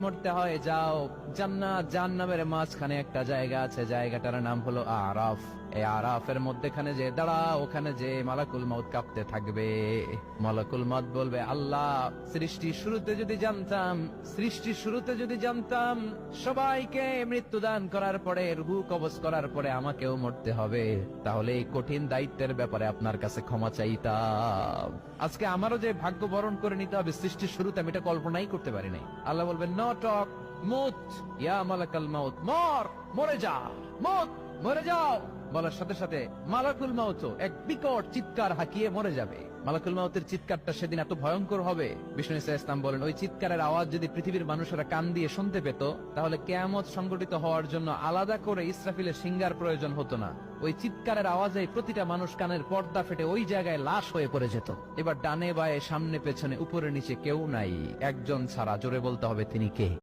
মরতে হয় যাও, জান্নাত জাহান্নামের মাঝখানে একটা জায়গা আছে, জায়গাটার নাম হলো আরাফ। এই আরাফের মধ্যখানে যে দাঁড়া, ওখানে যে মালাকুল মউত কাঁপতে থাকবে। মালাকুল মউত বলবে, আল্লাহ সৃষ্টির শুরুতে যদি জানতাম সবাইকে মৃত্যুদান করার পরে, রূহ কবজ করার পরে আমাকেও মরতে হবে, তাহলে এই কঠিন দায়িত্বের ব্যাপারে আপনার কাছে ক্ষমা চাইতাম। আজকে আমারও যে ভাগ্য বরণ করে নিতে হবে সৃষ্টির শুরুতে, আমি এটা কল্পনাই করতে পারি নাই। আল্লাহ বলবেন, নো টক, মুত ইয়া মালাকাল মাউত, মরে যা, মরে যাও। বলার সাথে সাথে মালাকুল মাউত এক বিকট চিৎকার হাঁকিয়ে মরে যাবে। মালাকুল মাউতের চিৎকারটা সেদিন এত ভয়ঙ্কর হবে, বিষ্ণু ইসলাম বলেন, ওই চিৎকারের আওয়াজ যদি পৃথিবীর মানুষেরা কান দিয়ে শুনতে পেত, তাহলে কিয়ামত সংগঠিত হওয়ার জন্য আলাদা করে ইসরাফিলের সিঙ্গার প্রয়োজন হতো না। ওই চিৎকারের আওয়াজে প্রতিটা মানুষ কানের পর্দা ফেটে ওই জায়গায় লাশ হয়ে পড়ে যেত। এবার ডানে বায়ে সামনে পেছনে উপরে নিচে কেউ নাই, একজন ছাড়া। জোরে বলতে হবে, তিনি কে?